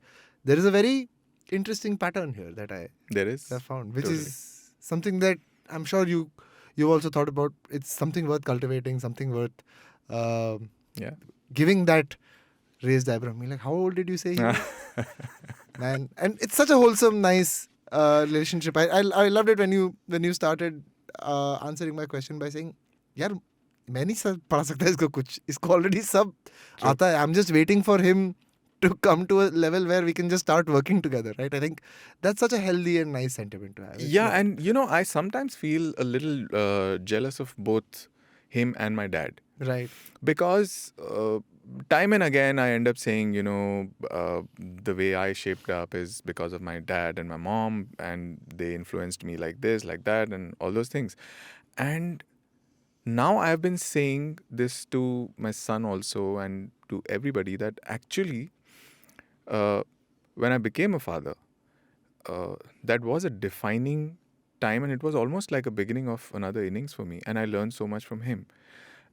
there is a very interesting pattern here that I There is. have found, which Totally. is something that I'm sure you also thought about. It's something worth cultivating, something worth um Yeah. giving that raised eyebrow. I mean, like, how old did you say he was? Man, and it's such a wholesome, nice relationship. I loved it when you started answering my question by saying, "यार मैं नहीं सब पढ़ा सकता इसको कुछ इसको already सब True. आता है. I'm just waiting for him to come to a level where we can just start working together." Right? I think that's such a healthy and nice sentiment to have. Yeah, and I sometimes feel a little jealous of both him and my dad, Right. because time and again I end up saying, the way I shaped up is because of my dad and my mom, and they influenced me like this, like that, and all those things. And now I've been saying this to my son also and to everybody that actually, uh, when I became a father, that was a defining time, and it was almost like a beginning of another innings for me, and I learned so much from him.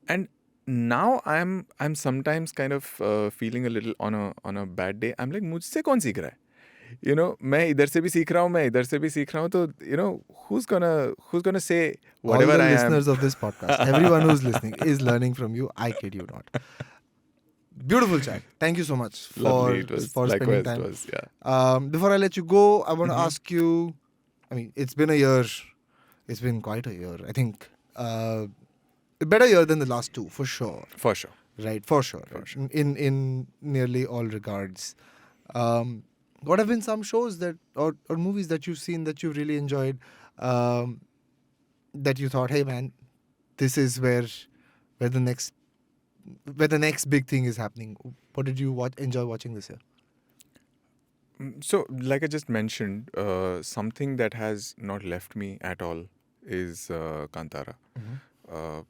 And now I'm sometimes kind of feeling a little on a bad day. I'm like, मुझसे कौन सीख रहा है? मैं इधर से भी सीख रहा हूँ, मैं इधर से भी सीख रहा हूँ, तो who's gonna say All whatever the I am. listeners of this podcast, everyone who's listening is learning from you. I kid you not. Beautiful chat. Thank you so much Lovely. It was for spending likewise. It time. was, yeah. Before I let you go, I want to Mhm. ask you. I mean, it's been a year. It's been quite a year. I think a better year than the last two, for sure. For sure. Right, for sure. For Right? sure. In nearly all regards. What have been some shows that or movies that you've seen that you really enjoyed? That you thought, hey man, this is where the next big thing is happening. What did you enjoy watching this year? So, like I just mentioned, something that has not left me at all is Kantara,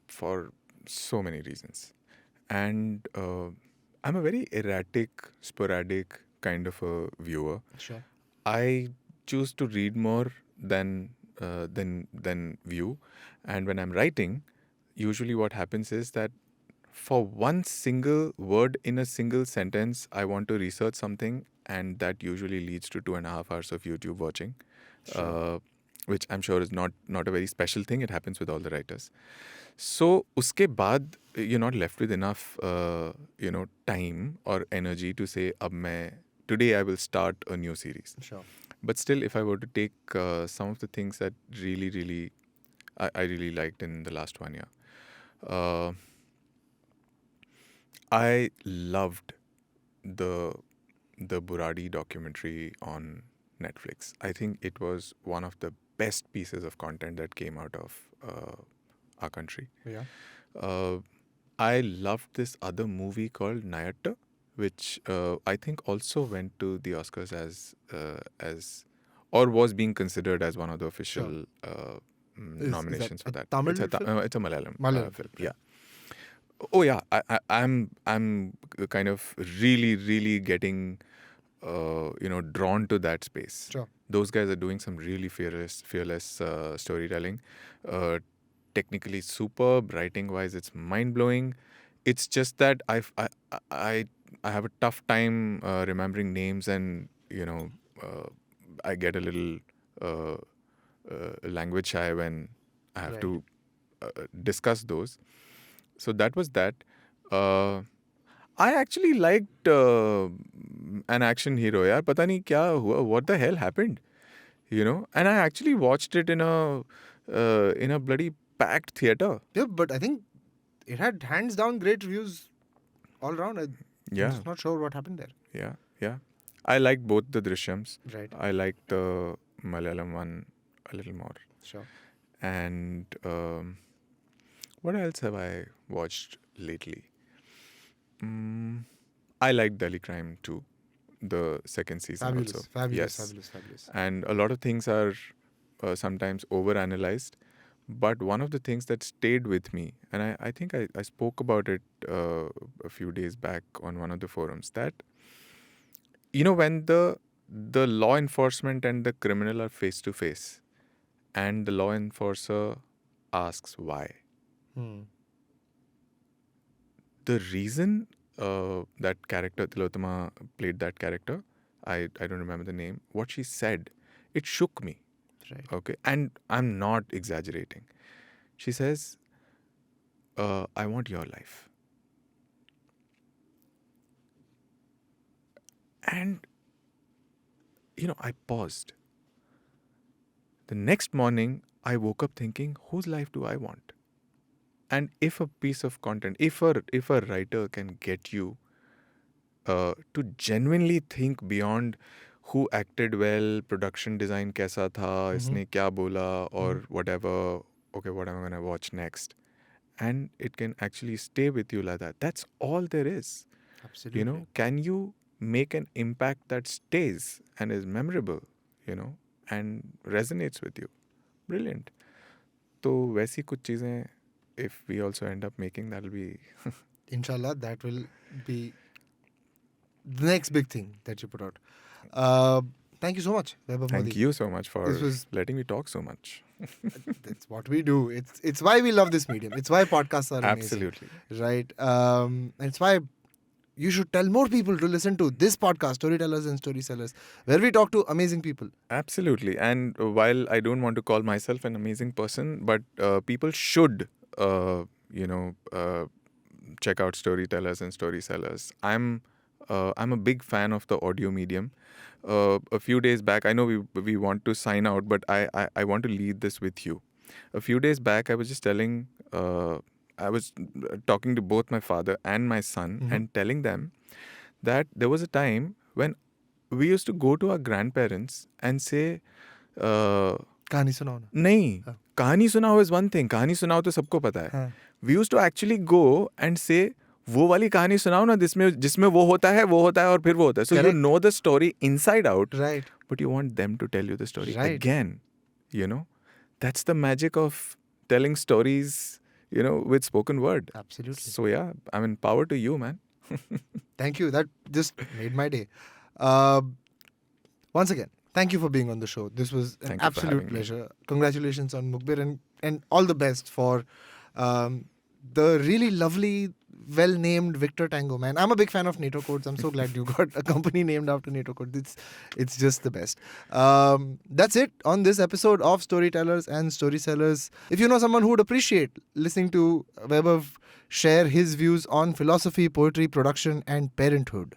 for so many reasons. And I'm a very erratic, sporadic kind of a viewer. Sure. I choose to read more than view, and when I'm writing, usually what happens is that for one single word in a single sentence, I want to research something, and that usually leads to 2.5 hours of YouTube watching, Sure. which I'm sure is not a very special thing. It happens with all the writers. So, uske baad, you're not left with enough, time or energy to say, today I will start a new series. Sure. But still, if I were to take some of the things that really, really, I really liked in the last 1 year, uh, I loved the Buradi documentary on Netflix. I think it was one of the best pieces of content that came out of our country. Yeah. I loved this other movie called Nayatta, which I think also went to the Oscars as or was being considered as one of the official nominations for a that. Tamil It's a film? it's a Malayalam, Malayalam film. film, Yeah. Oh yeah, I'm kind of really getting drawn to that space. Sure. Those guys are doing some really fearless storytelling. Technically superb, writing wise, it's mind blowing. It's just that I have a tough time remembering names, and I get a little language shy when I have Right. to discuss those. So that was that. Uh, I actually liked an action hero. यार पता नहीं क्या हुआ. What the hell happened? And I actually watched it in a bloody packed theater. Yeah, but I think it had hands down great reviews all around. I'm Yeah, just not sure what happened there. yeah. I liked both the Drishyams. Right. I liked the Malayalam one a little more. Sure. And what else have I watched lately? I liked Delhi Crime too, the second season Fabulous, also. fabulous, Yes. fabulous. And a lot of things are sometimes overanalyzed. But one of the things that stayed with me, and I think I spoke about it a few days back on one of the forums, that, when the law enforcement and the criminal are face to face, and the law enforcer asks why. The reason that character, Tilotama played that character, I don't remember the name, what she said, it shook me. Right. Okay. And I'm not exaggerating. She says, I want your life. And, I paused. The next morning, I woke up thinking, whose life do I want? And if a piece of content, if a writer can get you to genuinely think beyond who acted well, production design kaisa tha, isne kya bola, or whatever, okay, what am I going to watch next? And it can actually stay with you like that. That's all there is. Absolutely. Can you make an impact that stays and is memorable, and resonates with you? Brilliant. So, वैसी कुछ चीज़ें, if we also end up making, that'll be... Inshallah, that will be the next big thing that you put out. Thank you so much, Vaibhav Modi. Thank you so much for This was- letting me talk so much. That's what we do. It's why we love this medium. It's why podcasts are amazing. Absolutely. Right. And it's why you should tell more people to listen to this podcast, Storytellers and Storysellers, where we talk to amazing people. Absolutely. And while I don't want to call myself an amazing person, but people should, check out Storytellers and Storysellers. I'm a big fan of the audio medium. A few days back, I know we want to sign out, but I want to lead this with you. A few days back, I was just telling, I was talking to both my father and my son and telling them that there was a time when we used to go to our grandparents and say, कहानी सुनाओ ना. नहीं, कहानी सुनाओ is one thing. कहानी सुनाओ तो सबको पता है. हाँ. We used to actually go and say, वो वाली कहानी सुनाओ ना जिसमें वो होता है और फिर वो होता है. So you know the story inside out, Right. but you want them to tell you the story Right. again. That's the magic of telling stories, with spoken word. Absolutely. So yeah, I mean, power to you, man. Thank you. That just made my day. Once again, thank you for being on the show. This was an Thank you for absolute having me. pleasure. Congratulations on Mukhbir and all the best for the really lovely, well-named Victor Tango, man. I'm a big fan of NATO codes. I'm so glad you got a company named after NATO codes. It's just the best. That's it on this episode of Storytellers and Storysellers. If you know someone who would appreciate listening to Vaibhav share his views on philosophy, poetry, production, and parenthood,